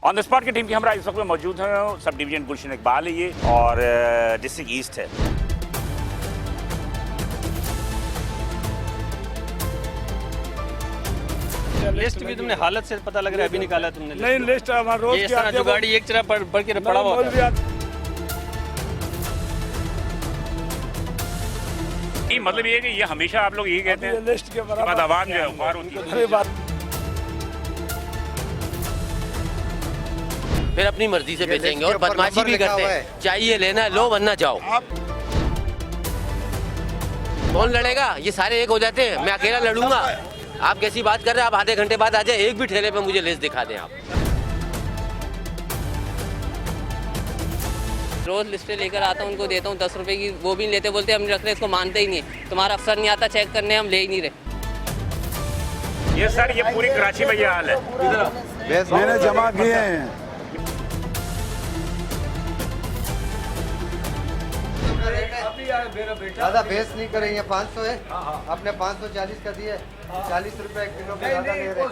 On the spot की team की हमरा इस वक्त में मौजूद हैं। सब डिवीजन गुलशन इकबाल है ये और डिस्ट्रिक्ट ईस्ट है। लिस्ट भी तुमने हालत से पता लग रहा है अभी निकाला तुमने? नहीं, लिस्ट हमारा रोज ये इस तरह जुगाड़ी एक तरह पढ़ के पड़ा हुआ है। मतलब ये कि ये हमेशा आप लोग यही कहते हैं लिस्ट के बाद आवाम जो है उखाड़ होती है। फिर अपनी मर्जी से बेचेंगे और बदमाशी भी करते हैं। चाहिए लेना लो वरना जाओ। कौन लड़ेगा? ये सारे एक हो जाते हैं, मैं अकेला लड़ूंगा। आप कैसी बात कर रहे हैं? आप आधे घंटे बाद आ जाए, एक भी ठेले पे मुझे लिस्ट दिखा दें आप। रोज लिस्टें लेकर आता हूँ, उनको देता हूँ 10 रुपए की, वो भी लेते, बोलते हम नहीं रख रहे, इसको मानते ही नहीं। तुम्हारा अफसर नहीं आता चेक करने, हम ले ही नहीं रहे। ये सर ये पूरी कराची में ये हाल है। मैंने जमा किए हैं। ज्यादा बेस नहीं करेंगे। 500 है, आपने 540 का दिए, 40 रुपए किलो पे ज्यादा ले रहे।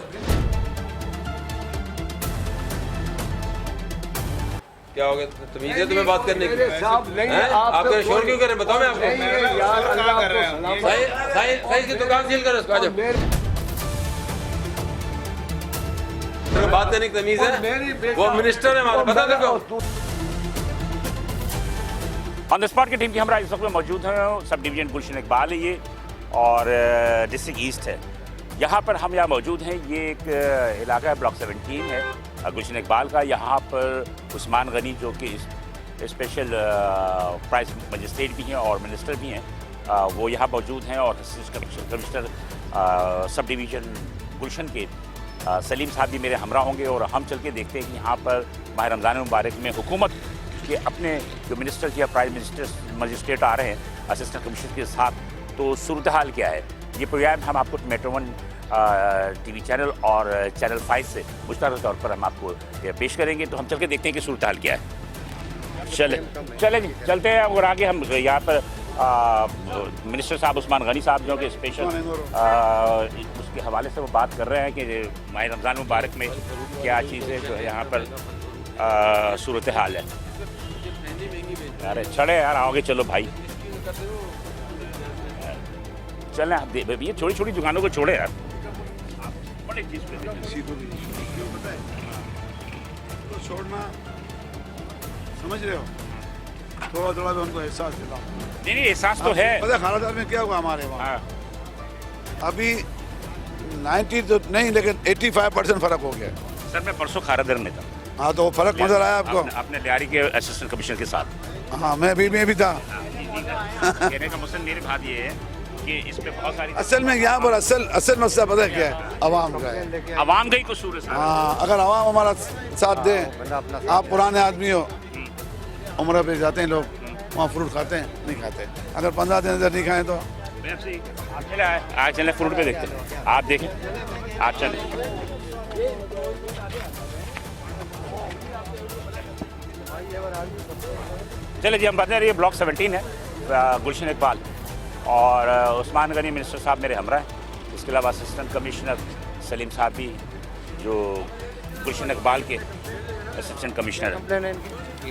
क्या हो गया? तमीज़ है तुम्हें बात करने की? आप शोर क्यों कर रहे हैं? बताओ मैं आपको। साइज की दुकान सील करो इसको। बात करने की तमीज़ है? वो मिनिस्टर है हमारा, बता दो। ऑन द स्पॉट की टीम की हमरा इस वक्त में मौजूद हैं। सब डिवीजन गुलशन इकबाल है ये और डिस्ट्रिक्ट ईस्ट है। यहाँ पर हम यहाँ मौजूद हैं। ये एक इलाका है, ब्लॉक 17 है गुलशन इकबाल का। यहाँ पर उस्मान गनी जो कि स्पेशल प्राइस मजिस्ट्रेट भी हैं और मिनिस्टर भी हैं, वो यहाँ मौजूद हैं। और असिस्टेंट कमिश्नर सब डिवीज़न गुलशन के सलीम साहब भी मेरे हमरा होंगे। और हम चल के देखते हैं कि यहाँ पर माह रमज़ान मुबारक में हुकूमत के अपने जो मिनिस्टर या प्राइम मिनिस्टर मजिस्ट्रेट आ रहे हैं असिस्टेंट कमिश्नर के साथ, तो सूरत हाल क्या है। ये प्रोग्राम हम आपको मेट्रो 1 टीवी चैनल और चैनल 5 से मुश्तरक तौर पर हम आपको पेश करेंगे। तो हम चल के देखते हैं कि सूरत हाल क्या है। चलते हैं और आगे हम यहाँ पर मिनिस्टर साहब उस्मान गनी साहब जो कि स्पेशल उसके हवाले से वो बात कर रहे हैं कि माह रमज़ान मुबारक में क्या चीज़ें जो है यहाँ पर सूरत हाल है। अरे चले यार, आओगे चलो भाई, चलें आप। ये छोटी छोटी दुकानों को छोड़े यार। बड़े चीज़ पे तो छोड़ना, समझ रहे हो? थोड़ा थोड़ा भी उनको एहसास दिलाओ। नहीं एहसास तो है। पता खालादार में क्या हुआ हमारे वहाँ? अभी 90 तो नहीं, लेकिन 85% फर्क हो गया। सर मैं परसों खारादर में था। हाँ, तो वो फर्क नजर आया आपको? आपने लियारी के असिस्टेंट कमिश्नर के साथ। हाँ, मैं भी था। कहने का मसला मेरी बात ये है कि इस पे बहुत सारी असल में यहाँ पर असल मसला पता क्या है? अवाम का है। अवाम का ही कसूर है। हाँ, अगर अवाम हमारा साथ दे, आप पुराने आदमी हो, उम्र पे जाते हैं लोग, वहाँ फ्रूट खाते हैं नहीं खाते? अगर 15 दिन अंदर नहीं खाएं तो आज चले फ्रूट पे देखते हैं। आप देखें, आप चलें। चले जी, हम बता रहे हैं ब्लॉक 17 है गुलशन इकबाल और उस्मान गनी मिनिस्टर साहब मेरे हमरा हैं। इसके अलावा असिस्टेंट कमिश्नर सलीम साहब भी जो गुलशन इकबाल के असिस्टेंट कमिश्नर हैं।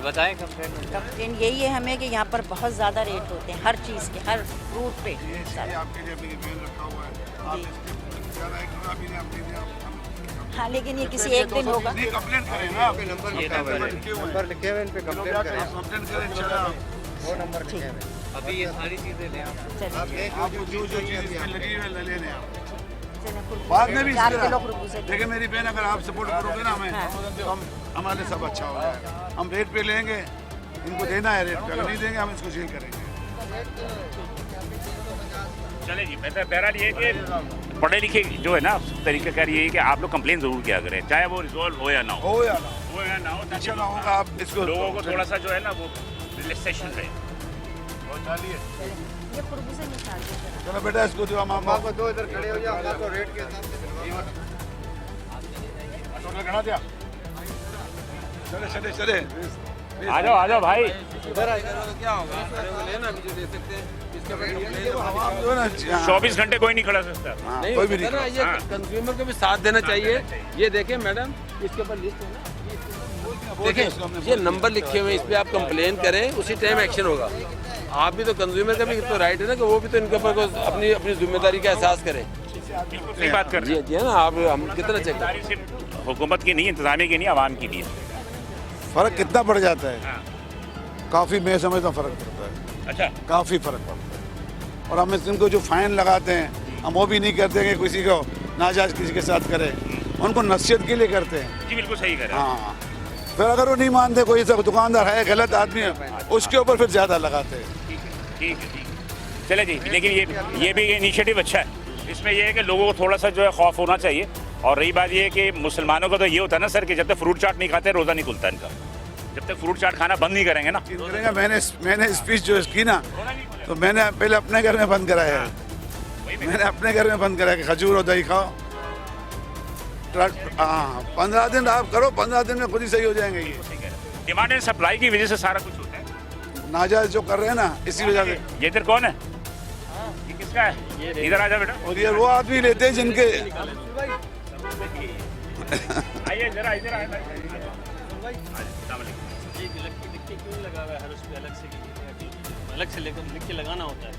बताएं कंप्लेन यही है हमें कि यहाँ पर बहुत ज़्यादा रेट होते हैं हर चीज़ के, हर फ्रूट पे। हाँ, लेकिन ये किसी एक दिन होगा। कंप्लेंट करें ना, नंबर लिखे हुए हैं, इन पे कंप्लेंट करें। वो नंबर लिखे हुए। अभी ये सारी चीजें लें आप। चलिए, आपको जो चीज़ इसमें लगी है ले लेने आप। बाद में भी देखिए मेरी बहन, अगर आप सपोर्ट करोगे ना हमें, तो हम हमारे सब अच्छा हो जाएगा। हम रेट पे लेंगे, इनको देना है रेट पे, अगर नहीं देंगे हम इसको सील करेंगे। चले जी, बहरहाल ये कि पढ़े लिखे जो है ना तरीक़ाकार ये है कि आप लोग कंप्लेन ज़रूर किया करें, चाहे वो रिजॉल्व हो या ना हो। हो या ना हो, अच्छा ना होगा। आप इसको लोगों को थोड़ा सा जो है ना वो रिलैक्सेशन रहे। चलो बेटा, इसको दो, हम आपको दो इधर खड़े हो जाओ, आपको रेट के हिसाब से गणा दिया। चले आ जाओ भाई। इधर क्या होगा? लेना भी जो दे सकते हैं। 24 घंटे कोई नहीं खड़ा सकता। नहीं, कोई भी नहीं। ये कंज्यूमर को भी साथ देना चाहिए। ये देखें मैडम, इसके ऊपर लिस्ट है ना। देखिए ये नंबर लिखे हुए हैं, इस पे आप कंप्लेन करें, उसी टाइम एक्शन होगा। आप भी तो कंज्यूमर का भी तो राइट है ना कि वो भी तो इनके ऊपर अपनी अपनी जिम्मेदारी का एहसास करें। सही बात कर रहे जी है ना, आप हम कितना चेक करें। हैं। सिर्फ हुकूमत की नहीं, इंतजामिया की नहीं, आवाम की भी है। फर्क कितना पड़ जाता है, काफ़ी मैं समझता हूँ फर्क पड़ता है, अच्छा, काफ़ी फर्क पड़ता है। और हम इनको जो फाइन लगाते हैं, हम वो भी नहीं करते कि किसी को नाजायज किसी के साथ करे, उनको नसीहत के लिए करते हैं। जी बिल्कुल सही कर रहे हैं। हाँ, फिर अगर वो नहीं मानते, कोई सब दुकानदार है गलत आदमी है, उसके ऊपर फिर ज़्यादा लगाते हैं। ठीक है, ठीक है। चले जी, लेकिन ये भी इनिशिएटिव अच्छा है। इसमें ये है कि लोगों को थोड़ा सा जो है खौफ होना चाहिए। और रही बात ये है कि मुसलमानों का तो ये होता है ना सर कि जब तक फ्रूट चाट नहीं खाते रोज़ा नहीं खुलता इनका। जब तक फ्रूट चाट खाना बंद नहीं करेंगे ना, मैंने स्पीच जो की ना, तो मैंने पहले अपने घर में बंद कराया है। मैंने अपने घर में बंद कराया कि खजूर और दही खाओ। हाँ, 15 दिन आप करो, 15 दिन में खुद ही सही हो जाएंगे। ये डिमांड एंड सप्लाई की वजह से सारा कुछ होता है। नाजायज जो कर रहे हैं ना, इसी वजह से। ये इधर कौन है? ये किसका है? इधर आ जा बेटा। और ये वो आदमी लेते हैं जिनके आइए जरा, इधर आइए। अलग से लेकर लिख के लगाना होता है।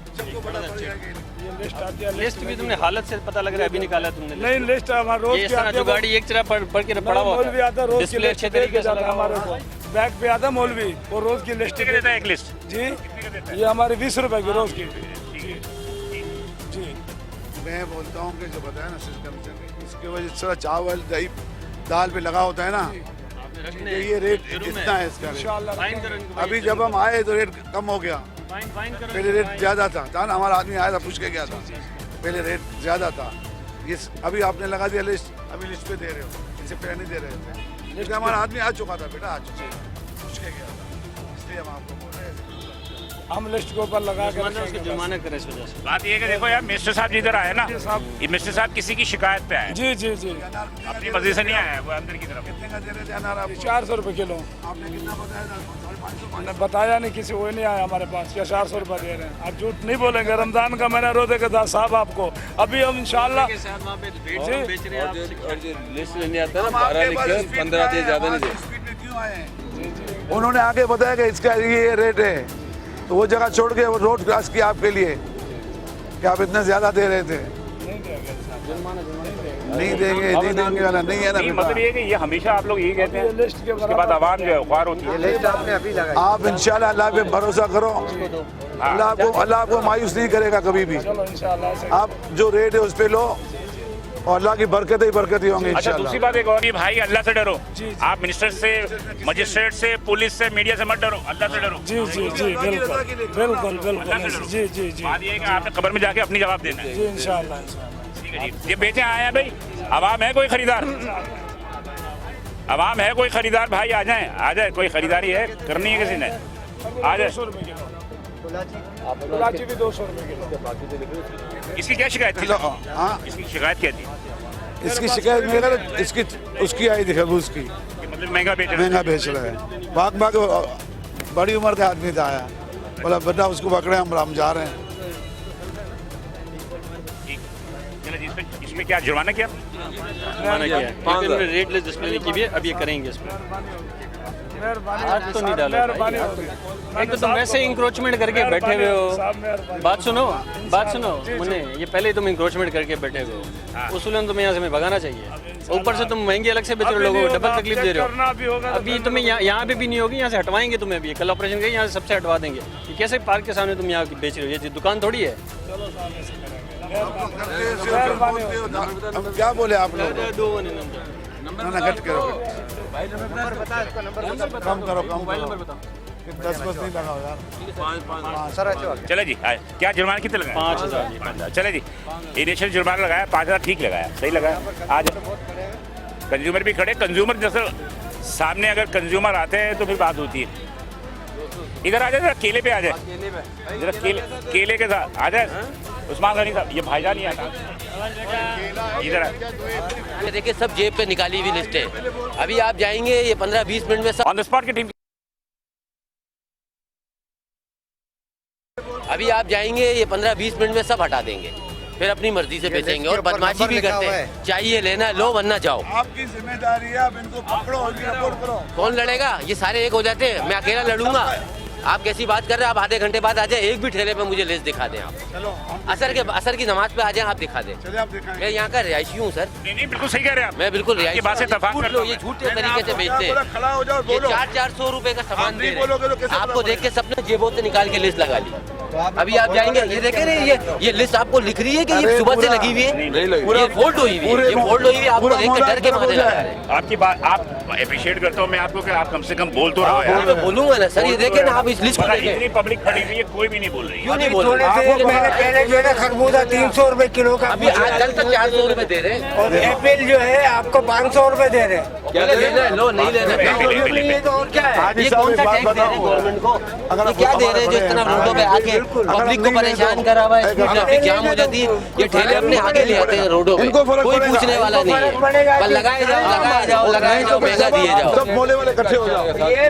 लिस्ट भी तुमने हालत से पता लग रहा है अभी निकाला तुमने। नहीं, लिस्ट हमारा रोज ये इस तरह जो गाड़ी एक तरह पढ़ के पड़ा हुआ मौलवी आता रोज की डिस्प्ले लिस्ट अच्छे तरीके से जाता है लगा हमारे को। बैग पे आता मौलवी, वो रोज की लिस्ट कितने का देता है एक लिस्ट? जी, ये हमारे 20 रुपए की रोज की। जी, मैं बोलता हूँ कि जो बताया ना सिस्टम, इसके वजह से चावल दही दाल पे लगा होता है ना, ये रेट इतना है इसका। अभी जब हम आए तो रेट कम हो गया, पहले रेट ज़्यादा था ना, हमारा आदमी आया था पूछ के गया था, पहले रेट ज़्यादा था। ये अभी आपने लगा दिया लिस्ट, अभी लिस्ट पे दे रहे हो, इससे पहले नहीं दे रहे थे। लेकिन हमारा आदमी आ चुका था बेटा, आ चुका पूछ के गया था, इसलिए हम आपको बोल रहे हैं हम लिस्ट के ऊपर लगा के उसके जुर्माने करे इस वजह से। बात ये है कि देखो यार, मिस्टर साहब जिधर आए ना, ये मिस्टर साहब किसी की शिकायत पे आए, जी जी जी, अपनी मर्जी से नहीं आया, वो अंदर की तरफ। कितने का दे रहे थे अनार आप? 400 रुपए किलो। आपने कितना बताया था? 550। हमने बताया नहीं, किसी वो नहीं आया हमारे पास, क्या 400 रुपए दे रहे हैं। आप झूठ नहीं बोलेंगे, रमजान का महीना रोजे के था साहब आपको। अभी हम इंशाल्लाह लिस्ट लेने आता है ना, 12 लिखे 15 दे, ज़्यादा नहीं दे। स्पीड में क्यों आए? उन्होंने आगे बताया कि इसका ये रेट है, तो वो जगह छोड़ के वो रोड क्रॉस किया आपके लिए कि आप इतने ज्यादा दे रहे थे। नहीं देंगे वाला नहीं है ना। नहीं, मतलब ये है कि ये हमेशा आप लोग यही कहते हैं, उसके बाद आवाम जो है ख्वार होती है। लिस्ट आपने अभी लगाई। आप इंशाल्लाह अल्लाह पे भरोसा करो, अल्लाह आपको मायूस नहीं करेगा कभी भी। आप जो रेट है उस पे लो, और अल्लाह की बरकत ही बरकत ही होंगी अच्छा, इंशाल्लाह। दूसरी बात एक और, ये भाई अल्लाह से डरो। आप मिनिस्टर से, मजिस्ट्रेट से, पुलिस से, मीडिया से मत डरो, अल्लाह से डरो। जी जी जी, बिल्कुल बिल्कुल बिल्कुल। जी जी जी, बात ये है कि आपने खबर में जाके अपनी जवाब देना है। जी इंशाल्लाह। ठीक है जी, ये बेचे आए हैं भाई, आवाम है कोई खरीदार? आवाम है कोई खरीदार? भाई आ जाए, आ जाए, कोई खरीदारी है करनी है किसी ने, आ जाए। 200 रुपए किलो इलायची भी 200 रुपए किलो। इसकी क्या शिकायत थी? हाँ, इसकी शिकायत क्या थी? इसकी शिकायत मेरा इसकी उसकी आई थी खबूस की, कि मतलब महंगा बेच रहे महंगा बेच रहा है। भाग बड़ी उम्र का आदमी था, आया बोला बेटा उसको पकड़े, हम जा रहे हैं। चलो जी, इसमें क्या जुर्माना किया? जुर्माना किया है, रेट लिस्ट डिस्प्ले नहीं की भी है, अब ये करेंगे इसमें। आज तो नहीं डाला भाई। एक तो तुम वैसे इंक्रोचमेंट करके बैठे हुए हो। बात सुनो मुन्ने, ये पहले ही तुम इंक्रोचमेंट करके बैठे हुए हो, उसूलन तुम्हें यहाँ से हमें भगाना चाहिए। ऊपर से तुम महंगी अलग से बेच रहे हो, लोगों को डबल तकलीफ दे रहे हो। अभी तुम्हें यहाँ पे भी नहीं होगी, यहाँ से हटवाएंगे तुम्हें भी, कल ऑपरेशन करेंगे, यहाँ से सबसे हटवा देंगे। ये कैसे पार्क के सामने तुम यहाँ बेच रहे हो? ये दुकान थोड़ी है। हम क्या बोले आप लोग? ना कट करो, कम करो, 10 बस नहीं लगाओ यार। सर अच्छा, चले जी, क्या जुर्माना कितने लगाया? 5000। चले जी, इनिशियल जुर्माना लगाया 5000, ठीक लगाया, सही लगाया। आज कंज्यूमर भी खड़े, कंज्यूमर जैसे सामने अगर कंज्यूमर आते हैं तो फिर बात होती है। इधर आ जाए जरा, केले पे आ जाए जरा, केले के साथ आ जाए उस्मान गनी साहब, ये भाईजान नहीं आता इधर। देखिए सब जेब पे निकाली हुई लिस्ट है। अभी आप जाएंगे ये 15-20 मिनट में सब, ऑन द स्पॉट की टीम, अभी आप जाएंगे ये 15-20 मिनट में सब हटा देंगे। फिर अपनी मर्जी से ये बेचेंगे लिस्ट और के ऊपर बदमाशी नंबर भी लिखा करते हुआ हैं। है। चाहिए लेना लो वरना जाओ। आपकी जिम्मेदारी है, आप इनको पकड़ो, इनकी रिपोर्ट करो। कौन लड़ेगा? ये सारे एक हो जाते हैं, मैं अकेला लड़ूंगा। आप कैसी बात कर रहे हैं? आप आधे घंटे बाद आ जाए, एक भी ठेले पे मुझे लिस्ट दिखा दें आप। चलो असर की नमाज पे आ जाए, आप दिखा दें। चलिए आप दिखाएं। मैं यहाँ का रिहायशी हूँ सर, नहीं नहीं बिल्कुल सही कह रहे हैं आप। मैं बिल्कुल आपकी बात से इत्तेफाक करता हूं ये मैं। झूठे तरीके से बेचते बोला, हैं। खड़ा हो जाओ, ये बोलो। 400 रुपए का सामान आप नहीं दे बोलोगे तो रहे कैसे हैं। आपको पता देख के सबने जेबों से निकाल के लिस्ट लगा ली। आप अभी आप जाएंगे, ये देखे नहीं, ये लिस्ट आपको लिख रही है कि ये सुबह से लगी हुई है, नहीं लगी। ये फोल्ड हुई हुई है, ये फोल्ड हुई हुई है, आपको देख के डर के मारे लगा रहे हैं। आपकी बात आप अप्रिशिएट करता हूँ मैं आपको कि आप कम से कम बोल तो रहो यार। मैं बोलूंगा ना सर, ये देखे ना आप इस लिस्ट को पता देखें। इतनी पब्लिक खड़ी हुई है, कोई भी नहीं बोल रही है। क्यों नहीं बोल रहे? पहले जो है ना खरबूजा 300 रुपए किलो का, अभी आजकल तक 400 रुपए दे रहे हैं। और एप्पल जो है आपको 500 रुपए दे रहे हैं। क्या लेना है लो, नहीं लेना है। नहीं है तो और क्या है? ये कौन सा टैक्स दे रहे हैं गवर्नमेंट को? ये क्या दे रहे हैं जो इतना रोडों पे आके पब्लिक को परेशान करा हुआ है? इसमें ट्रैफिक जाम हो जाती है, ये ठेले अपने आगे ले आते हैं रोडों पे, कोई पूछने वाला नहीं है। बस लगाए जाओ लगाए जाओ लगाए जाओ, महंगा दिए जाओ। सब मोले वाले इकट्ठे हो जाओ। ये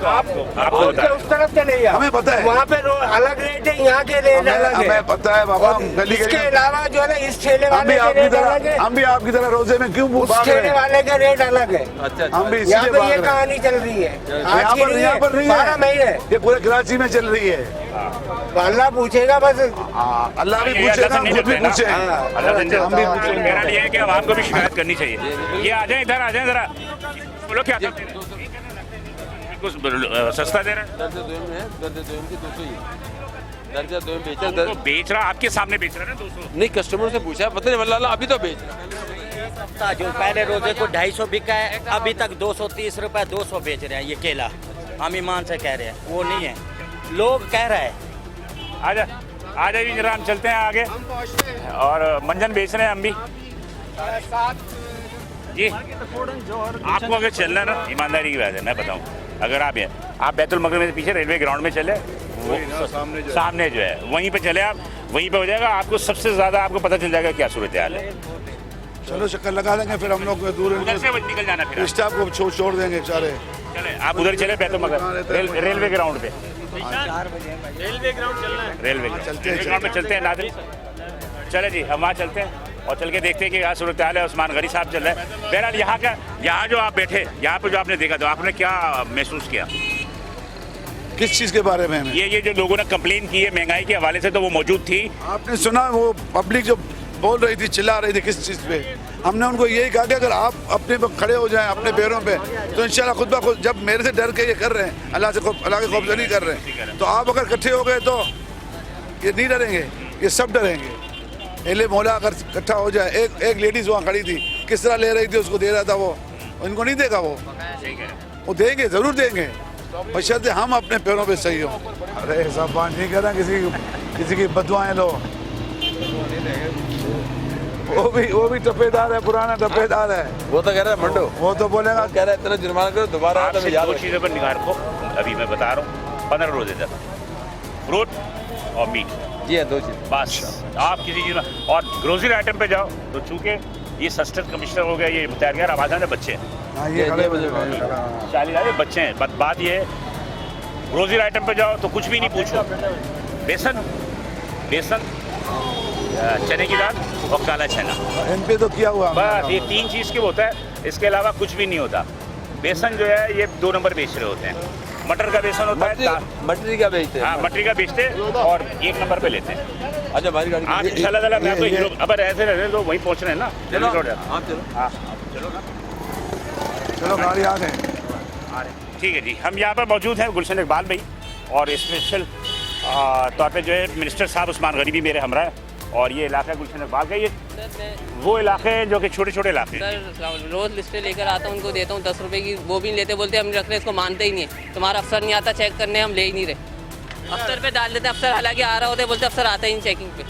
आपको आपके उस तरफ चले जाओ, हमें पता है। वहाँ पे अलग रेट है, यहाँ के रेट अलग है। हमें पता है बाबा, हम गली इसके गली अलावा जो है ना इस ठेले हम भी वाले के आपकी रेट अलग तरह है, हम भी आपकी तरह रोजे में क्यों उस भाग रहे ठेले हैं? वाले का रेट अलग है। हम भी यहाँ इसीलिए पे भाग ये रहे हैं। कहानी चल रही है, यहाँ आज की पर नहीं यहाँ पर है, नहीं 12 महीने है, ये पूरे कराची में चल रही है। अल्लाह पूछेगा बस। अल्लाह भी ये पूछेगा, अल्लाह से नहीं खुद भी डरते ना। पूछे। अल्लाह से हम भी नहीं पूछेंगे। मेरा ये है कि आवाम को भी शिकायत करनी चाहिए। ये आ जाए इधर, आ जाए जरा, बोलो क्या करते हैं? कुछ सस्ता दे रहा है, दर्जा दोयम में है, दर्जा दोयम की 200 ही है। दर्जा दोयम बेचा उनको बेच रहा आपके सामने बेच रहा है ना 200। नहीं, कस्टमर से पूछा, पता नहीं वल्लाह अभी तो बेच रहा है। जो पहले रोजे को 250 बिका है, अभी तक 230 रुपए 200 बेच रहे हैं। ये केला हम ईमान से कह रहे हैं, वो नहीं है, लोग कह रहे हैं। आ जाइए जरा, हम चलते हैं आगे और मंजन बेच रहे हैं हम भी जी। आपको अगर चलना है ना, ईमानदारी की बात है, मैं बताऊं, अगर आप बैतुल मगरब में पीछे रेलवे ग्राउंड में चले, सामने जो है वहीं पे चले आप, वहीं पे हो जाएगा आपको। सबसे ज्यादा आपको पता चल जाएगा क्या सूरत हाल है। चलो चक्कर लगा देंगे, फिर हम लोग दूर उधर से निकल जाना फिर स्टाफ को छोड़ देंगे सारे। चले आप उधर चले बैतुल मगरब रेलवे ग्राउंड पे, रेलवे ग्राउंड पे चलते हैं नादिर। चले जी, हम वहाँ चलते हैं और चल के देखते हैं कि क्या सूरत हाल है। उस्मान गनी साहब चल रहे हैं। बहरहाल यहाँ जो आप बैठे, यहाँ पे जो आपने देखा, तो आपने क्या महसूस किया? किस चीज के बारे में? ये जो लोगों ने कंप्लेन की है महंगाई के हवाले से, तो वो मौजूद थी। आपने सुना वो पब्लिक जो बोल रही थी, चिल्ला रही थी, किस चीज़ पे? हमने उनको यही कहा कि अगर आप अपने पर खड़े हो जाएं अपने पैरों पे, तो इंशाल्लाह खुद ब खुद, जब मेरे से डर के ये कर रहे हैं, अल्लाह के खौफ से नहीं कर रहे हैं, तो आप अगर इकट्ठे हो गए तो ये नहीं डरेंगे, ये सब डरेंगे। एले मोहल्ला अगर इकट्ठा हो जाए, एक लेडीज़ वहाँ खड़ी थी, किस तरह ले रही थी, उसको दे रहा था वो, इनको नहीं देगा वो देंगे, ज़रूर देंगे, बशर्ते हम अपने पैरों पे सही हो। अरे सब बात नहीं कर रहे, किसी की बदुआएं लो। वो भी टप्पेदार है, पुराना टप्पेदार है। वो तो कह रहा है मंडो, वो तो बोलेगा, कह रहा है इतना जुर्माना करो, दोबारा आया तो मैं याद दो रखूंगा। चीज़ों पर निगाह रखो, अभी मैं बता रहा हूँ, 15 रोजे तक फ्रूट और मीट, जी हाँ, 2 चीज़ बस। आप किसी चीज़ में और ग्रोसरी आइटम पे जाओ तो चूँकि ये सस्टेंस कमिश्नर हो गया, ये मुख्तार यार आबाद है, बच्चे हैं, हाँ ये खड़े हुए 40 बच्चे हैं। बात ये है, ग्रोसरी आइटम पे जाओ तो कुछ भी नहीं पूछो, बेसन चने की दाल और काला चना, इन पे तो किया हुआ बस ये 3 चीज़ के होता है, इसके अलावा कुछ भी नहीं होता। बेसन जो है ये 2 नंबर बेच रहे होते हैं, मटर का बेसन होता है, मटरी का बेचते हैं। हाँ मटरी का बेचते हैं और 1 नंबर पे लेते हैं। अच्छा, हमारी गाड़ी आप इंशाल्लाह ताला मैं आपको अब ऐसे रह तो वहीं पहुँच रहे हैं ना, चलो, हाँ चलो, हाँ चलो ना, चलो गाड़ी आ गए। ठीक है जी। हम यहाँ पर मौजूद हैं गुलशन इकबाल भाई, और स्पेशल तौर पे जो है मिनिस्टर साहब उस्मान गनी भी मेरे हमरा है, और ये इलाका गुलशन इकबाल का, ये वो इलाके हैं जो कि छोटे छोटे इलाके हैं। सर रोज़ लिस्टें लेकर आता हूँ, उनको देता हूँ 10 रुपए की, वो भी लेते, बोलते हम रख रहे, इसको मानते ही नहीं है, तुम्हारा अफसर नहीं आता चेक करने, हम ले ही नहीं रहे। अफसर पे डाल देते हैं, अफसर हालांकि आ रहा होता है, बोलते अफसर आता ही नहीं चेकिंग पे।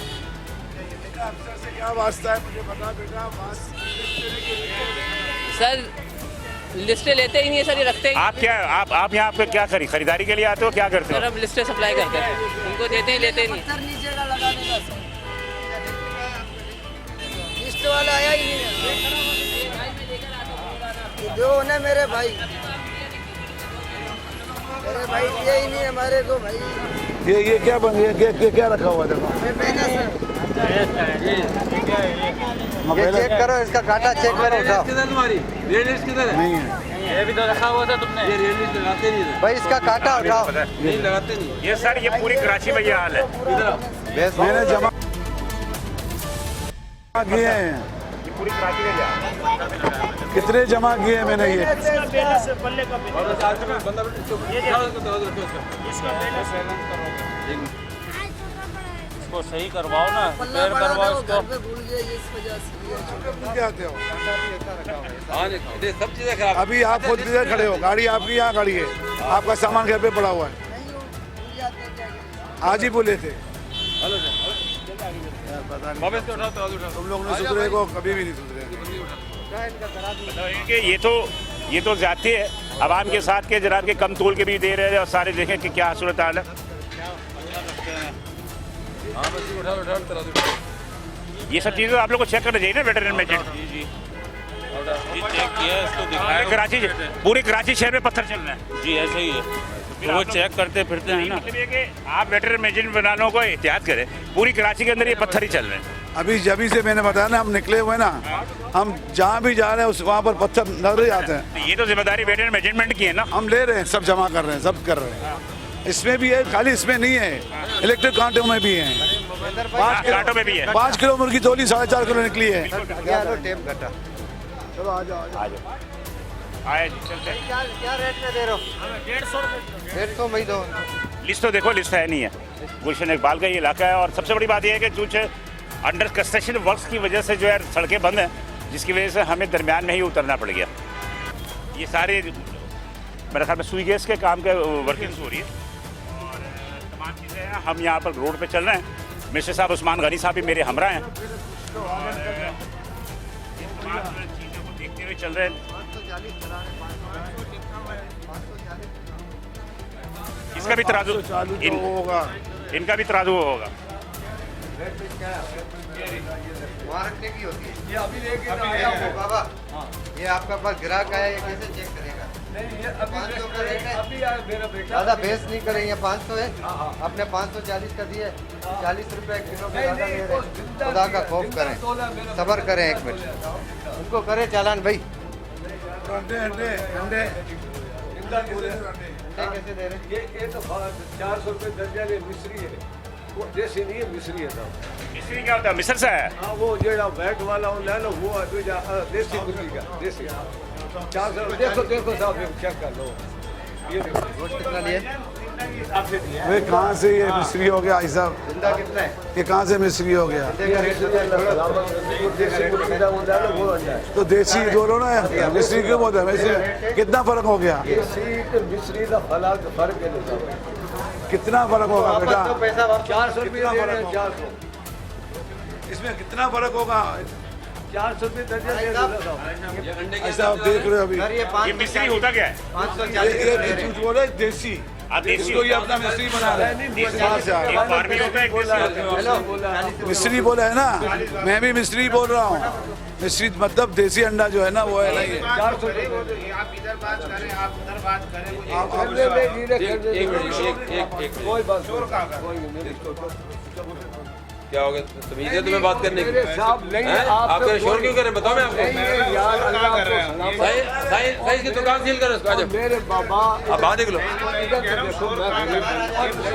अफसर से क्या वास्ता है, मुझे बता बेटा। सर लिस्टें लेते ही नहीं है सर, ये रखते ही। आप क्या आप यहाँ पे क्या खरीदारी के लिए आते हो, क्या करते सर हो? अब लिस्टें सप्लाई करते हैं, उनको देते ही लेते नहीं। लिस्ट वाला आया ही नहीं जो ना मेरे भाई दिया ही नहीं हमारे को भाई। ये क्या बन गया, क्या रखा हुआ देखो। ये चेक करो, इसका कांटा चेक करो, उठाओ। किधर तुम्हारी रेड लिस्ट किधर है? नहीं है ये भी तो रखा हुआ था तुमने। ये रेड लिस्ट लगाते नहीं है। भाई इसका कांटा उठाओ। नहीं लगाते नहीं। ये सर ये पूरी कराची में ये हाल है। मैंने जमा किए हैं, ये पूरी कराची में ये हाल है। कितने जमा किए हैं मैंने ये? इसको सही करवाओ ना, रिपेयर करवाओ इसको। क्या आते हो? हाँ ये सब चीजें खराब। अभी आप खुद इधर खड़े हो, गाड़ी आपकी यहाँ खड़ी है, आपका सामान घर पे पड़ा हुआ है। आज ही बोले थे तुम लोग ने सुधरे को कभी भी नहीं सुधरे। कि ये तो जाती है आवाम के साथ के जनाब के कम तोल के भी दे रहे हैं और सारे देखें कि क्या सूरत हाल है। ये सब चीज़ें आप लोग को चेक करना चाहिए ना वेटरन मैजिस्ट्रेट। जी चेक किया इसको दिखाया। कराची पूरी कराची शहर में पत्थर चल रहे हैं। जी ऐसे ही है, तो वो चेक करते फिरते हैं ना। मतलब ये कि आप वेटरन मैजिस्ट्रेट बनाने को एहतियात करें, पूरी कराची के अंदर ये पत्थर ही चल रहे हैं। अभी जब से मैंने बताया ना, हम निकले हुए ना, हम जहाँ भी जा रहे हैं वहाँ पर पत्थर नजर जाते हैं। ये तो जिम्मेदारी वेटरन मैनेजमेंट की है ना। हम ले रहे हैं, सब जमा कर रहे हैं, सब कर रहे हैं। इसमें भी है, खाली इसमें नहीं है, इलेक्ट्रिक कांटों में भी है। 5 कांटों में भी है। 5 किलो मुर्गी तोली 4.5 किलो निकली है। टेप घटा। चलो आ जाओ। आए जी चलते हैं। क्या रेट में दे रहे हो? 150 में ही दो। लिस्ट तो देखो, लिस्ट है नहीं है। गुलशन इकबाल का ये इलाका है और सबसे बड़ी बात यह है कि कुछ अंडर कंस्ट्रक्शन वर्क्स की वजह से जो है सड़कें बंद हैं, जिसकी वजह से हमें दरमियान में ही उतरना पड़ गया। ये सारे मेरे ख्याल में सुई गैस के काम के वर्किंग्स हो रही है और तमाम चीज़ें हैं। हम यहाँ पर रोड पे चल रहे हैं। मिस्टर साहब उस्मान गनी साहब भी मेरे हमरा हैं और तमाम चीज़ों को देखते हुए चल रहे हैं। इसका भी तराजू होगा, इनका भी तराजू होगा। वहाँ रखने की होती है। ये अभी लेके बाबा, ये आपका पास ग्राहक आया, ये कैसे चेक करेगा? 500 का रेट है। ज़्यादा बेस नहीं करेंगे, 500 है। आपने 540 का दिया, 40 रुपए किलो पे ज़्यादा ले रहे हैं। खुदा का खौफ करें, सब्र करें 1 मिनट, उनको करें चालान भाई। अंडे अंडे अंडे कैसे दे रहे हैं? ये तो 400 रुपए दर्जन है, मिस्री है, वो देसी नहीं है, मिस्री है साहब। मिस्री क्या होता है? मिस्र से है। हाँ वो जेड़ा बैट वाला हो ले लो, वो देसी मुर्गी का, देसी 400। देखो देखो साहब, चेक कर लो। ये देखो रोज कितना लिए? वे कहाँ से ये मिस्री हो गया? ऐसा जिंदा कितना है? ये कहाँ से मिस्री हो गया? देसी मुर्गी का वो ले लो, वो आ जाए। तो देसी बोलो ना, मिस्री क्यों बोलते हैं? मिस्री कितना फर्क हो गया? देसी तो मिस्री का फर्क है ना साहब। कितना फर्क होगा बेटा? तो पैसा वापस 400 रुपये दे रहे हैं, 400। इसमें कितना फर्क होगा? 400 रुपये दर्जन दे रहे हैं साहब। ऐसा आप देख रहे हो अभी। सर ये ये मिस्री होता क्या है? 540 ये झूठ बोले, देसी। देसी इसको ये अपना मिस्री बना रहे हैं। बाहर से आ रहा है। एक फार्मी होता है, एक देसी होता है। हेलो, मिस्री बोला है ना, मैं भी मिस्री बोल रहा हूँ। मिस्री मतलब देसी अंडा जो है ना, वो है नहीं है। 400 रुपये। एक मिनट कोई बात क्या हो गया? तमीज है तुम्हें बात करने की? साहब नहीं हैं? आप आप शोर क्यों करें? बताओ मैं आपको। यार अल्लाह को सलाम। साईं की दुकान सील करो इसको। आ जाओ, मेरे बाबा आप बाहर निकलो। इधर तो देखो, मैं गरीब हूँ।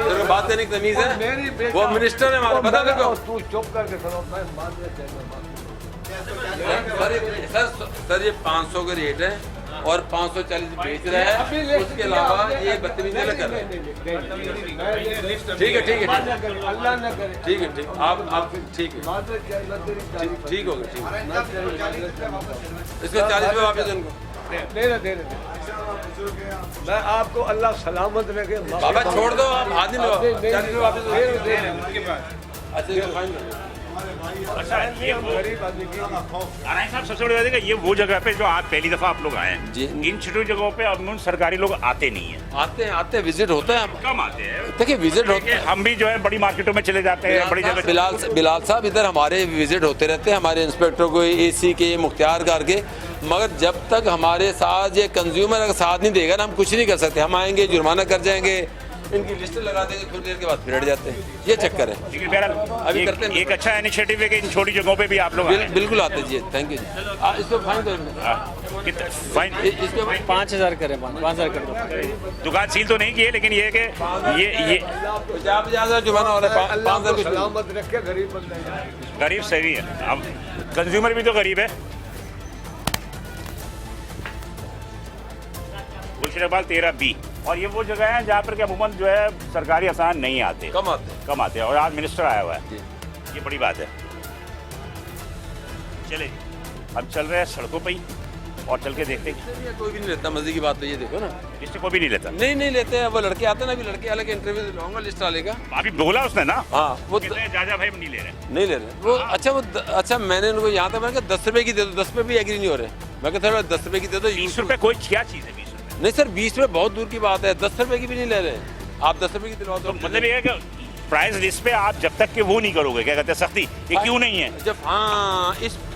तेरे को बात करने की तमीज है? मेरी बेटा- वो मिनिस्टर है हमारा, पता देखो। तू चुप करके खड़ो, मैं बाद में कहना सर ये 500 का रेट है और 540 बेच रहा है। उसके अलावा ये बदतमीजी कर रहा है। ठीक है ठीक है अल्लाह न करे। ठीक है ठीक आप ठीक है बाद में ठीक हो गया ठीक है। इसको 40 रुपये वापस उनको दे रहे। मैं आपको अल्लाह सलामत रखे। बाबा छोड़ दो, आप आदमी लो 40 रुपये वापस दे। अच्छा इसको फाइन करो। अच्छा ये गरीब आदमी की नारायण साहब, सबसे बड़ी बात है कि ये वो जगह पे जो आज पहली दफा आप लोग आए हैं जी। इन छोटी जगहों पे अमूमन सरकारी लोग आते नहीं है। आते हैं विजिट होता है। कम आते हैं। देखिए विजिट होता है। हम भी जो है बड़ी मार्केटों में चले जाते हैं, बड़ी जगह। बिलाल साहब इधर हमारे विजिट होते रहते हैं, हमारे इंस्पेक्टर को AC के मुख्तियार करके। मगर जब तक हमारे साथ ये कंज्यूमर अगर साथ नहीं देगा ना, हम कुछ नहीं कर सकते। हम आएंगे, जुर्माना कर जाएंगे, इनकी लिस्ट लगा देंगे, थोड़ी देर के बाद फिर हट जाते हैं। ये चक्कर है। लेकिन बहरहाल अभी करते हैं। एक अच्छा इनिशिएटिव है कि इन छोटी जगहों पे भी आप लोग बिल्कुल आते जी, थैंक यू जी। इसको फाइन दो, फाइन इसको 5000 करें, 5000 कर दो। दुकान सील तो नहीं की है, लेकिन ये है कि ये 50,000 जुर्माना हो रहा है, 5,000 कुछ सलामत रखे, गरीब बंदा गरीब सही है। अब कंज्यूमर भी तो गरीब है। गुलशन इकबाल 13B, और ये वो जगह है जहाँ पर कि अमूमन जो है सरकारी अफसरान नहीं आते, कम आते हैं। और आज मिनिस्टर आया हुआ है, ये बड़ी बात है। चले हम चल रहे हैं सड़कों पर ही और चल के देखते हैं। कोई भी नहीं लेता, मजे की बात है। ये देखो ना, इससे कोई भी नहीं लेता। नहीं लेते हैं। वो लड़के आते हैं ना, अभी लड़के अलग इंटरव्यू दिलाऊंगा, लिस्ट डालेगा। अभी बोला उसने ना, हाँ वो जाजा भाई नहीं ले रहे वो। अच्छा मैंने उनको यहाँ तक मैंने कहा 10 रुपए की दे दो, 10 रुपए भी एग्री नहीं हो रहे। मैं कहता था 10 रुपए की दे दो। 20 रुपए कोई क्या चीज़ है? 20 रुपए नहीं सर, 20 रुपए बहुत दूर की बात है, 10 रुपए की भी नहीं ले रहे। आप 10 रुपए की दिलवा दो। मतलब ये है कि प्राइस लिस्ट पे आप जब तक कि वो नहीं करोगे, क्या कहते हैं, सख्ती, ये क्यों नहीं है?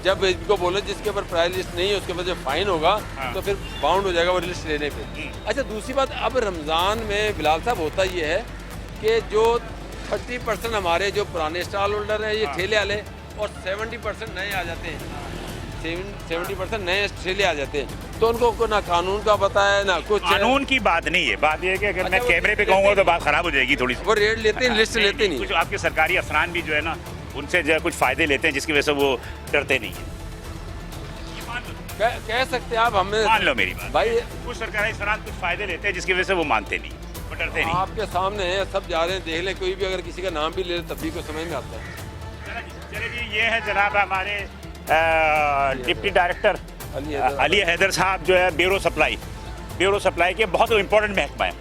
जब इनको बोले जिसके ऊपर प्राइस लिस्ट नहीं है उसके ऊपर जब फाइन होगा तो फिर बाउंड हो जाएगा वो लिस्ट लेने पे। अच्छा दूसरी बात, अब रमज़ान में बिलाल साहब होता ये है कि जो 30% हमारे जो पुराने स्टॉल होल्डर हैं, ये ठेले वाले, और 70% नए आ जाते हैं। 70% नए ठेले आ जाते हैं, तो उनको ना कानून का पता है ना कुछ। कानून की बात नहीं है, बात ये है कि अगर मैं कैमरे पे कहूँगा तो बात खराब हो जाएगी थोड़ी सी। वो रेट लेते हैं, लिस्ट लेते नहीं। कुछ आपके सरकारी अफसरान भी जो है ना, उनसे जो है कुछ फायदे लेते हैं, जिसकी वजह से वो डरते नहीं है। कह सकते हैं आप, हमें मान लो मेरी बात भाई, कुछ सरकारी अफसरान कुछ फायदे लेते हैं जिसकी वजह से वो मानते नहीं, वो डरते नहीं। आपके सामने है, सब जा रहे हैं, देख लें। कोई भी अगर किसी का नाम भी ले ले तब भी को समझ में आता है। चलिए जी, ये है जनाब हमारे डिप्टी डायरेक्टर अली हैदर साहब, जो है ब्यूरो सप्लाई के बहुत इंपॉर्टेंट महकमा है,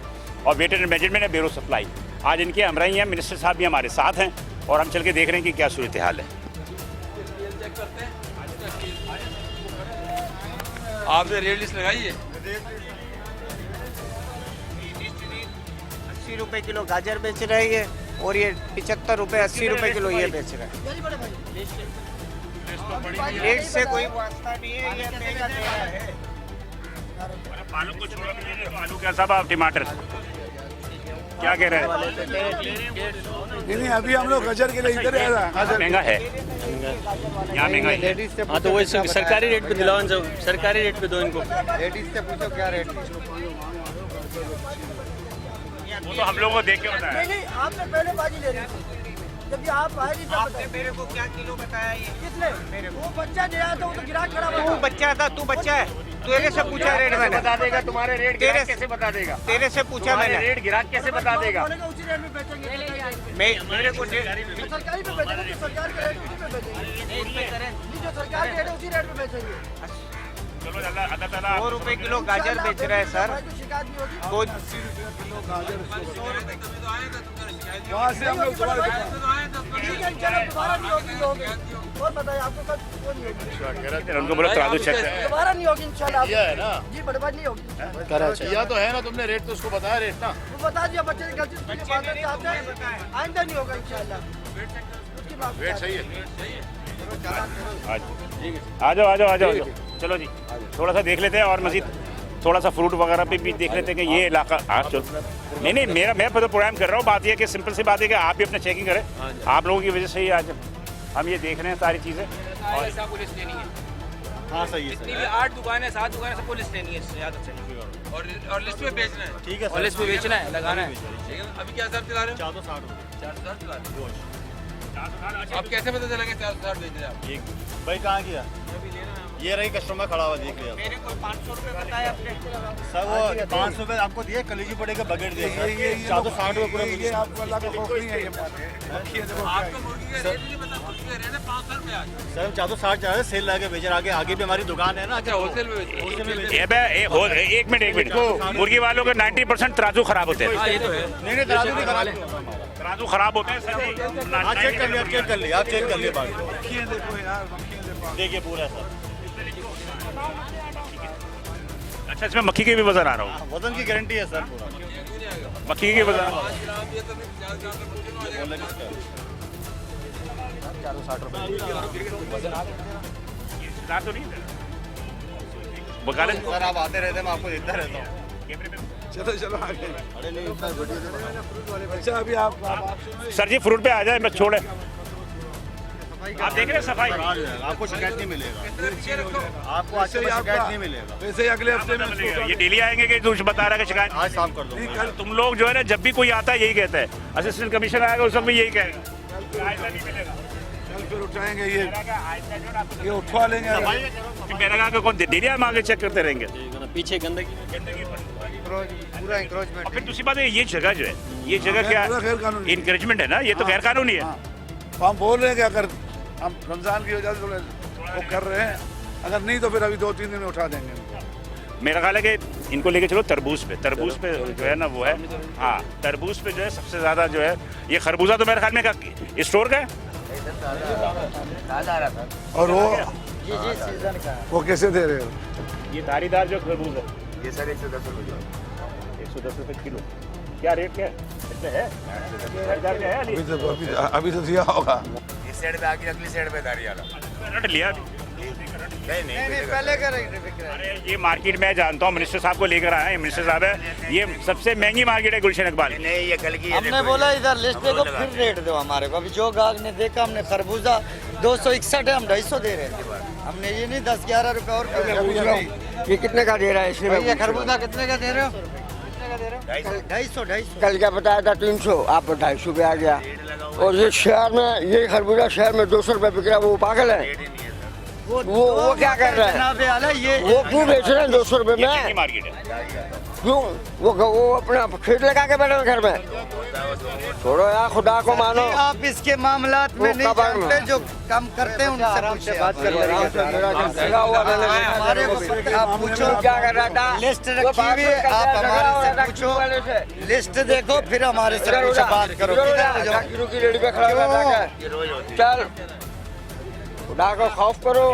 और वेटर एंड मैनेजमेंट है ब्यूरो सप्लाई। आज इनके हमरा ही हैं, मिनिस्टर साहब भी हमारे साथ हैं, और हम चल के देख रहे हैं कि क्या सूरत हाल है। आपने रेट लिस्ट लगाई है? 80 रुपए किलो गाजर बेच रहे हैं, और ये 75 रुपए 80 रुपए किलो ये बेच रहे हैं। रेट से कोई वास्ता नहीं है, ये महंगा दे रहा है। आलू को छोड़ के तो आलू क्या साहब, आप टमाटर क्या कह रहे हैं? नहीं अभी हम लोग गाजर के लिए इधर महंगा है, यहाँ महंगा है। हाँ तो वो सरकारी रेट पे दिलाओ, सरकारी रेट पे दो इनको। लेडीज से पूछो क्या रेट। वो तो हम लोगों को देख के बताया। नहीं आपने पहले बाजी ले रही, जब ये आप आए आपने मेरे को क्या किलो बताया? ये कितने? मेरे को वो बच्चा दे रहा था, वो तो गिराक खड़ा तू बच्चा था, तू बच्चा है, तेरे से पूछा रेट मैंने। बता देगा तुम्हारे रेट, तेरे कैसे बता देगा? तेरे से पूछा मैंने, रेट गिराक कैसे बता देगा? उसी रेट में बेचेंगे। मेरे को सरकारी पे बेचेंगे, तो सरकार के रेट पे बेचेंगे, जो सरकार के रेट उसी रेट पे बेचेंगे। चलो अल्लाह ताला 100 रुपए किलो गाजर बेच रहे हैं सर। शिकायत नहीं होगी। वो वहाँ से हम लोग ठीक है, चलो दोबारा नहीं होगी। और बताइए आपको कल वो नहीं होगी, उनको बोलो तराजू चेक दोबारा नहीं होगी इंशाल्लाह। है ना जी बड़े बात नहीं होगी। किया तो है ना तुमने, रेट तो उसको बताया रेट ना। वो बता दिया, बच्चे की गलती से चाहते हैं, आइंदा नहीं होगा इंशाल्लाह। उसकी बात रेट सही है। आ जाओ। चलो जी, थोड़ा सा देख लेते हैं, और मजीद थोड़ा सा फ्रूट वगैरह पे भी देख लेते हैं कि ये इलाका। हाँ चलो, नहीं मैं तो प्रोग्राम कर रहा हूँ। बात ये कि सिंपल सी बात है कि आप भी अपने चेकिंग करें। आप लोगों की वजह से ही आज हम ये देख रहे हैं सारी चीज़ें। पुलिस लेनी है। हाँ सही है। 8 दुकानें 7 दुकानें सबको लिस्ट लेनी है, इससे ज़्यादा चाहिए। और लिस्ट में बेचना है। ठीक है, और लिस्ट में बेचना है, लगाना है। अभी क्या हिसाब चला रहे हो? 460 चला रहे हो। आप कैसे पता चला कि 460 बेच रहे हैं आप? भाई कहाँ किया? ये रही कस्टमर खड़ा हुआ, देख लिया। मेरे को 500 रुपए बताया आपने। सर वो 500 रुपए आपको दिए, कलीजी पड़ेगा बगैर दिए। 460 रुपए पूरा ये आपको अल्लाह का खौफ नहीं है। ये आपको मुर्गी का रेट नहीं पता? मुर्गी का रेट है 500 रुपए आज। सर 460 जा रहे, सेल लगा बेच रहे। आगे भी हमारी दुकान है ना। अच्छा होलसेल में एक मिनट, मुर्गी वालों के 90% तराजू खराब होते हैं। नहीं तराजू नहीं खराब, तराजू खराब होते हैं। आप चेक कर लिए, आप चेक कर लिए बात। देखिए पूरा सर। अच्छा, इसमें मक्खी के भी वजन आ रहा हूँ? वजन की गारंटी है सर पूरा। मक्खी के वजन 460 रुपए तो नहीं वकालत। सर आप आते रहते हैं, मैं आपको देता रहता हूँ। चलो चलो आगे। अच्छा अभी आप सर जी फ्रूट पे आ जाए, बस छोड़े। आप देख रहे हैं सफाई, आपको शिकायत नहीं मिलेगा, आपको आज से शिकायत नहीं मिलेगा। वैसे ही अगले हफ्ते में ये डेली आएंगे कि तू बता रहा है कि शिकायत आज साफ कर दूंगा। तुम लोग जो है ना, जब भी कोई आता है यही कहता है, असिस्टेंट कमिश्नर आएगा उस वक्त भी यही कहेगा, आइंदा नहीं मिलेगा। कल फिर उठाएंगे ये उठवा लेंगे। मैंने कहा कि कौन डेली हम आगे चेक करते रहेंगे, पीछे गंदगी पूरा इंक्रोचमेंट। और फिर दूसरी बात है, ये जगह जो है, ये जगह क्या पूरा गैर कानूनी इनकरेजमेंट है ना, ये तो गैर कानूनी है। हम बोल रहे हैं कि अगर हम रमजान की वजह से थोड़े वो कर रहे हैं, अगर नहीं तो फिर अभी 2-3 दिन में उठा देंगे। मेरा ख्याल है कि इनको लेके चलो तरबूज पे जो है ना वो है, हाँ तरबूज पे जो है सबसे ज़्यादा जो है, ये खरबूजा तो मेरे ख्याल में का स्टोर का है। और वो कैसे दे रहे हो? ये धारीदार जो खरबूज है, ये सर 110 रुपये, 110 रुपये किलो। क्या रेट क्या है? इतने है? धारीदार क्या है अली? अभी तो दिया होगा। इस साइड पे आके अगली साइड पे दारी वाला रट लिया अभी। नहीं पहले का रेट बिक रहा है। अरे ये मार्केट में जानता हूँ, मिनिस्टर साहब को लेकर आए हैं, मिनिस्टर साहब है, ये सबसे महंगी मार्केट है गुलशन इकबाल। नहीं ये कल की हमने बोला इधर लिस्ट देखो फिर रेट दो हमारे को। अभी जो गाहक ने देखा, हमने खरबूजा 261 है, हम 250 दे रहे हैं। हमने ये नहीं 10-11 रुपए और। ये कितने का दे रहा है इसमें? ये खरबूजा कितने का दे रहे हो? 250। कल क्या बताया था 300, आप 250 पे आ गया। और ये शहर में, ये खरबूजा शहर में 200 रुपए बिक रहा है, वो पागल है। वो क्या कर रहा है? वो क्यों बेच रहे हैं 200 रुपए में? मार्केट है क्यों? वो अपना खेत लगा के बैठे घर में। छोड़ो यार, खुदा को मानो। आप इसके मामलात में नहीं जानते, जो काम करते हैं उनसे आराम से बात कर हमारे आप पूछो क्या कर रहा था। लिस्ट रखी हुई है, आप हमारे से पूछो, लिस्ट देखो फिर हमारे से कुछ बात करो। की रेडी पे खड़ा हुआ था। चल खुदा को खौफ करो,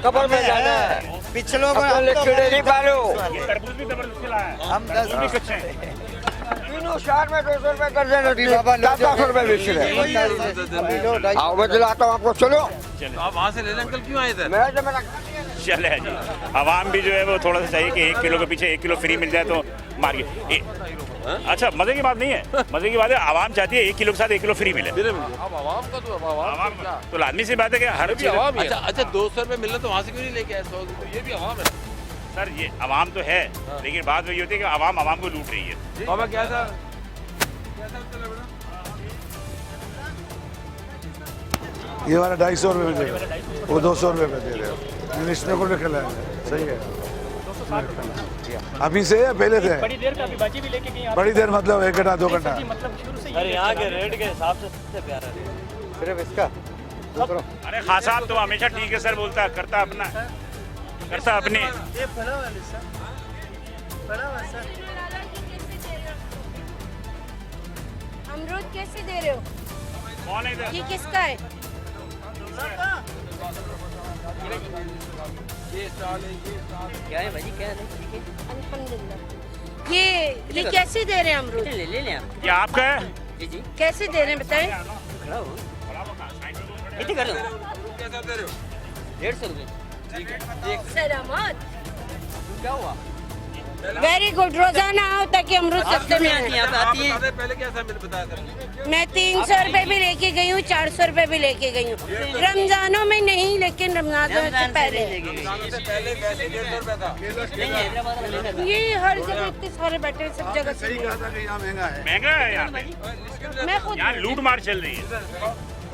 कब्र में जाना है। पिछलों को नहीं पालो। तरबूज भी जबरदस्त खिला है, हम 10 भी कच्चे हैं। तीनों शहर में 200 रुपए कर देना, 400 रुपए बेच रहे। आओ मैं दिलाता हूँ आपको, चलो। आप वहाँ से ले लें, अंकल क्यों आए थे? मैं तो मेरा चले जी, आवाम भी जो है वो थोड़ा सा चाहिए कि 1 किलो के पीछे 1 किलो फ्री मिल जाए तो मार्केट। अच्छा मजे की बात नहीं है, मजे की बात है, आवाम चाहती है 1 किलो के साथ 1 किलो फ्री मिले। अब आवाम का तो लाजमी सी बात है कि हर चीज। अच्छा 200 रुपये मिलना तो वहाँ से क्यों नहीं लेके आए? 100 रुपये ये भी आवाम है सर, ये आवाम तो है, लेकिन बात वही होती है कि आवाम को लूट रही है। बाबा क्या था? ये वाला 250 रुपये में दे रहे हो, वो 200 रुपये में दे रहे हो। मिनिस्टर को लिखा है, सही है। अभी से या पहले से? बड़ी देर का अभी बाजी भी लेके गई। बड़ी देर मतलब 1 घंटा 2 घंटा? मतलब शुरू से अरे यहाँ के रेट के हिसाब से सबसे प्यारा रेट सिर्फ इसका। अरे खास साहब तो हमेशा ठीक है सर बोलता है, करता अपना, करता अपने। अमरूद कैसे दे रहे हो? कौन है इधर? ये किसका है? क्या है भाजी, क्या है? अल्हम्दुलिल्लाह। ये कैसे दे रहे हैं अमरूद? ले ले आप। ये आपका है? जी जी, कैसे दे रहे हैं बताएं? खड़ा हो। कितने कर रहे हो? कैसा दे रहे हो? 150 रुपये। सलामत। क्या हुआ? Very good. रोजाना आओ ताकि अमरूद सस्ते में आती आए। यहाँ पे आती है। पहले कैसा मैंने बताया था? मैं 300 रुपए भी लेके गई हूँ, 400 रुपए भी लेके गई हूँ। रमजानों में नहीं, लेकिन रमजानों से पहले। पहले वैसे 150 रुपये था। ये हर जगह इतने सारे बैठे हैं, सब जगह सही कहा था कि यहाँ महंगा है। महंगा है यहाँ पे, मैं खुद यहाँ लूट मार चल रही है।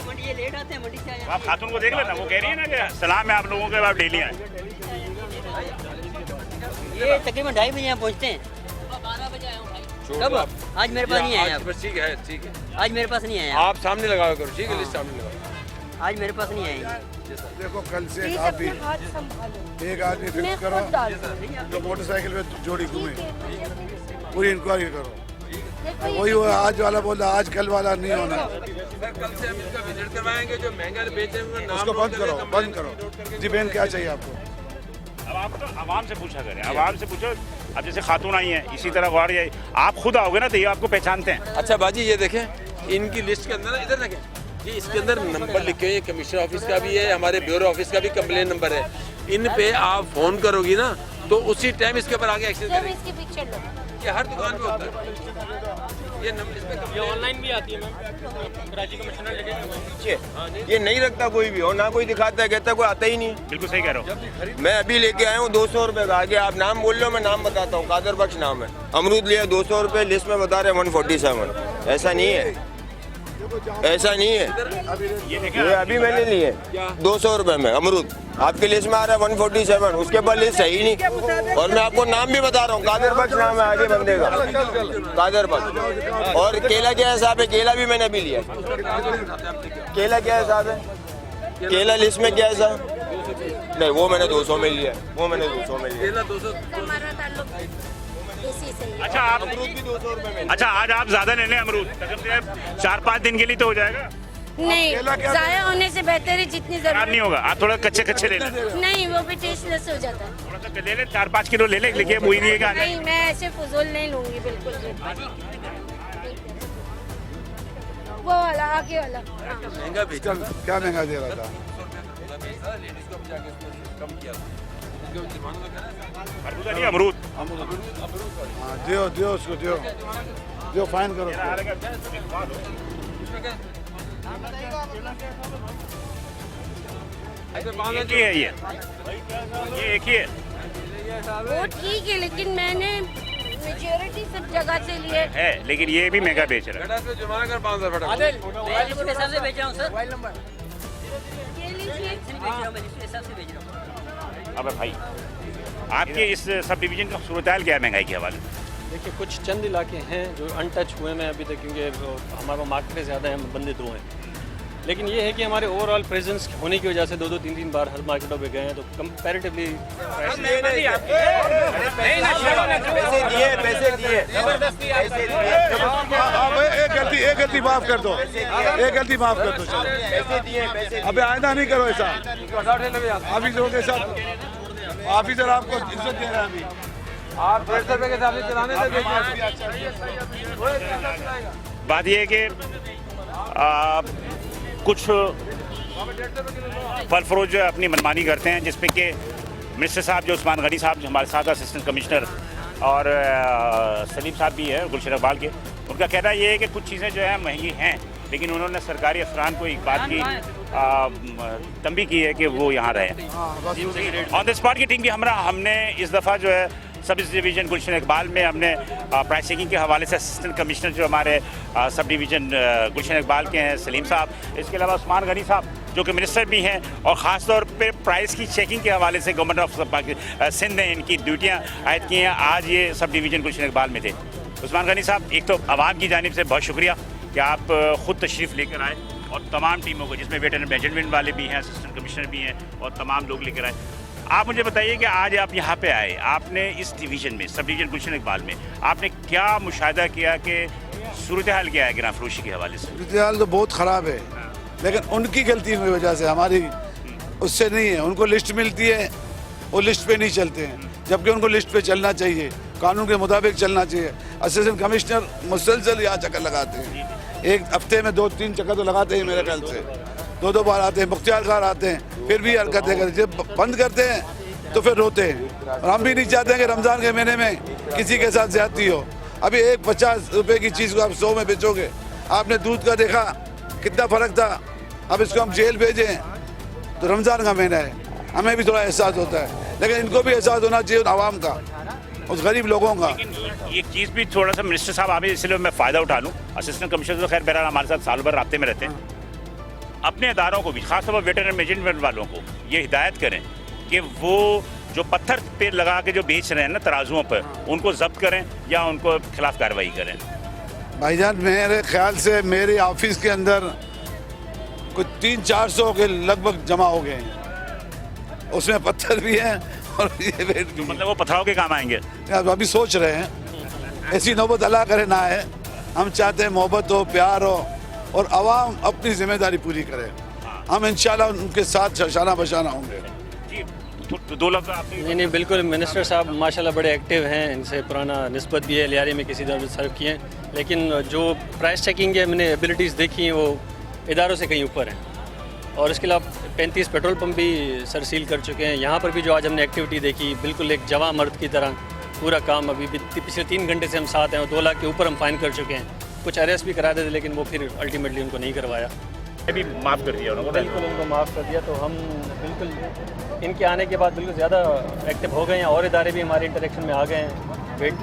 मंडी ये लेट आते हैं, मंडी से आए। आप खातून को देख लेना, वो कह रही है ना कि सलाम है आप लोगों के, आप डेली आए। ये तकरीबन 2:30 बजे यहाँ पहुँचते हैं। 12 बजे आया हूँ भाई। कब? आज मेरे पास नहीं आया। बस ठीक है, ठीक है। आज मेरे पास नहीं आया। आप सामने लगाओ करो, ठीक है, लिस्ट सामने लगाओ। आज मेरे पास नहीं आएगी। देखो कल से प्लीज आप अपने भी हाथ संभालो। एक आदमी मैं फिक्स खुद करो डाल दूँ। जो मोटरसाइकिल में जोड़ी घूमे, पूरी इंक्वायरी करो। देखो ये वही हुआ, आज वाला बोला, आज कल वाला नहीं होना। सर कल से हम इसका विजिट करवाएंगे, जो महंगा बेचे हुए नाम उसको बंद करो, बंद करो। जी बहन क्या चाहिए आपको? अब आप तो आवाम से पूछा करें, आवाम से पूछो। अब जैसे खातून आई हैं, इसी तरह गौर है, आप खुद आओगे ना तो ये आपको पहचानते हैं। अच्छा बाजी ये देखें, इनकी लिस्ट के अंदर ना, इधर देखें जी, इसके अंदर नंबर लिखे हुए हैं, कमिश्नर ऑफिस का भी है, हमारे ब्यूरो ऑफिस का भी कंप्लेन नंबर है। इन पे आप फोन करोगी ना तो उसी टाइम इसके ऊपर आगे एक्शन जब करेंगे। इसकी पिक्चर लो। ये हर दुकान पे होता है। ये ऑनलाइन भी आती है मैम, कराची कमिश्नर लेके ये नहीं रखता कोई भी और ना कोई दिखाता है, कहता कोई आता ही नहीं। बिल्कुल सही कह रहे हो। मैं अभी लेके आया हूँ 200 रुपए का। आगे आप नाम बोल लो, मैं नाम बताता हूँ। कादर बख्श नाम है। अमरूद लिया 200 रुपए, लिस्ट में बता रहे 147। ऐसा नहीं है, ऐसा नहीं है। ये अभी मैंने लिए 200 रुपए में अमरूद, आपके लिस्ट में आ रहा है 147। उसके बाद लिस्ट सही नहीं। और मैं आपको नाम भी बता रहा हूँ, कादर बख्श नाम है आगे बंदे का, कादर बख्श। और केला क्या हिसाब है? केला भी मैंने अभी लिया। केला क्या हिसाब है? केला लिस्ट में क्या हिसाब? नहीं, वो मैंने 200 में लिया, वो मैंने 200 में लिया। केला 200। हमारा ताल्लुक इसी से ही है। अच्छा आप अमरूद भी 200 रुपए में। अच्छा आज आप ज्यादा ले लें अमरूद, तकरीबन 4-5 दिन के लिए तो हो जाएगा, नहीं, जाया होने से बेहतर है जितनी खराब जरूरत। नहीं होगा। आप थोड़ा कच्चे ले लें, नहीं, वो भी टेस्टलेस हो जाता है। थोड़ा सा ले लें, 4-5 किलो ले लें, लेकिन वही नहीं है कि नहीं, मैं ऐसे फजूल नहीं लूंगी बिल्कुल भी। वो वाला आगे वाला। हाँ। महंगा भी क्या महंगा दे रहा था? लेडीज को जाके कम किया था। खरबूजा नहीं, अमरूद। हाँ, दियो उसको, दियो फाइन करो। एक ही है ये एक ही है। वो ठीक है, लेकिन मैंने मेजोरिटी सब जगह से लिए। है, लेकिन ये भी महंगा बेच रहा है। जुर्माना कर 5,000 फटा। हिसाब से बेच रहा हूँ सर। ये लीजिए। अब भाई आपके इस सब डिवीजन का सूरत हाल क्या है महंगाई के हवाले? देखिए, कुछ चंद इलाके हैं जो अनटच हुए हैं अभी तक, क्योंकि हमारा मार्केट ज़्यादा है, हम बंदे 2 हैं। लेकिन ये है कि हमारे ओवरऑल प्रेजेंस होने की वजह से 2-2, 3-3 बार हर मार्केटों पे गए हैं, तो कंपैरेटिवली एक गलती माफ कर दो, एक गलती माफ कर दो। अबे आइंदा नहीं करो ऐसा। अभी लोगों के साथ ऑफिसर आपको इज्जत दे रहा है। अभी आप 150 रुपए के हिसाब से चलाने से बात ये है कि कुछ फल फरोज जो है अपनी मनमानी करते हैं, जिसपे कि मिनिस्टर साहब जो उस्मान गनी साहब जो हमारे साथ असिस्टेंट कमिश्नर और सलीम साहब भी हैं गुलशन इकबाल के, उनका कहना ये है कि कुछ चीज़ें जो है महंगी हैं, लेकिन उन्होंने सरकारी अफसरान को एक बात की तंबी की है कि वो यहाँ रहें। ऑन द स्पॉट की टीम भी हमने इस दफ़ा जो है सब डिवीज़न गुलशन इकबाल में हमने प्राइस चेकिंग के हवाले से असिस्टेंट कमिश्नर जो हमारे सब डिवीज़न गुलशन इकबाल के हैं सलीम साहब, इसके अलावा उस्मान गनी साहब जो कि मिनिस्टर भी हैं, और ख़ास तौर पे प्राइस की चेकिंग के हवाले से गवर्नमेंट ऑफ सिंध ने इनकी ड्यूटियाँ आयद की हैं। आज ये सब डिवीज़न गुलशन इकबाल में थे। उस्मान गनी साहब, एक तो आवाम की जानिब से बहुत शुक्रिया कि आप ख़ुद तशरीफ़ लेकर आए और तमाम टीमों को, जिसमें वेटरनरी मैनेजमेंट वाले भी हैं, असिस्टेंट कमिश्नर भी हैं, और तमाम लोग लेकर आए। आप मुझे बताइए कि आज आप यहाँ पे आए, आपने इस डिवीज़न में सब डिवीज़न गुलशन इकबाल में आपने क्या मुशाहिदा किया कि सूरत हाल क्या है गिरां फरोशी के हवाले से? सूरत हाल तो बहुत ख़राब है, लेकिन उनकी गलती की वजह से, हमारी उससे नहीं है। उनको लिस्ट मिलती है, वो लिस्ट पे नहीं चलते हैं, जबकि उनको लिस्ट पे चलना चाहिए, कानून के मुताबिक चलना चाहिए। असिस्टेंट कमिश्नर मुसलसल यहाँ चक्कर लगाते हैं, एक हफ्ते में 2-3 चक्कर तो लगाते हैं मेरे ख्याल से, 2-2 बार आते हैं। मुख्तियार खान आते हैं, फिर भी हरकतें करते, जब बंद करते हैं तो फिर रोते हैं। और हम भी नहीं चाहते हैं कि रमज़ान के महीने में किसी के साथ ज्यादती हो। अभी एक 50 रुपए की चीज़ को आप 100 में बेचोगे। आपने दूध का देखा कितना फ़र्क था, अब इसको हम जेल भेजें तो रमज़ान का महीना है, हमें भी थोड़ा एहसास होता है, लेकिन इनको भी एहसास होना चाहिए आवाम का, उस गरीब लोगों का। एक चीज़ भी थोड़ा सा मिनिस्टर साहब आप इसलिए मैं फ़ायदा उठा लूँ, असिस्टेंट कमिश्नर तो खैर बहरहाल हमारे साथ साल भर राब्ते में रहते हैं, अपने अदारों को भी खासतौर पर वेटरनरी मैनेजमेंट वालों को ये हिदायत करें कि वो जो पत्थर पे लगा के जो बेच रहे हैं ना तराजुओं पर, उनको जब्त करें या उनको खिलाफ कार्रवाई करें। भाईजान, मेरे ख्याल से मेरे ऑफिस के अंदर कुछ 300-400 के लगभग जमा हो गए हैं, उसमें पत्थर भी हैं और ये वेट भी। मतलब वो पथराव के काम आएंगे? अभी सोच रहे हैं, ऐसी नौबत अल्लाह करे ना है। हम चाहते हैं मोहब्बत हो, प्यार हो, और आवाम अपनी जिम्मेदारी पूरी करे। हम इंशाल्लाह उनके साथ शाना बशाना होंगे। तो 2 लफ्ज़ आप नहीं, बिल्कुल। मिनिस्टर साहब माशाल्लाह बड़े एक्टिव हैं, इनसे पुराना निस्बत भी है, लियारी में किसी तरह सर्व किए हैं, लेकिन जो प्राइस चेकिंग है मैंने एबिलिटीज़ देखी हैं वो इदारों से कहीं ऊपर हैं। और इसके अलावा 35 पेट्रोल पंप भी सर सील कर चुके हैं। यहाँ पर भी जो आज हमने एक्टिविटी देखी, बिल्कुल एक जवां मर्द की तरह पूरा काम अभी भी पिछले 3 घंटे से हम साथ हैं और 2 लाख के ऊपर हम फाइन कर चुके हैं। कुछ अरेस्ट भी करा देते लेकिन वो फिर अल्टीमेटली उनको नहीं करवाया। अभी माफ़ कर दिया उन्होंने, बिल्कुल उनको माफ़ कर दिया। तो हम बिल्कुल इनके आने के बाद बिल्कुल ज़्यादा एक्टिव हो गए हैं और इदारे भी हमारे इंटरेक्शन में आ गए हैं,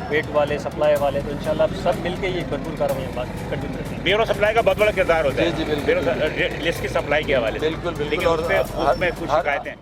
वेट वाले, सप्लाई वाले। तो इंशाल्लाह सब मिलके ये भरपूर कार्रवाई कंटिन्यू करते हैं। ब्यूरो सप्लाई का बहुत बड़ा किरदार होता है। जी, बिल्कुल। ब्यूरो लिस्ट की सप्लाई के हवाले से। बिल्कुल, लेकिन और उसमें कुछ शिकायतें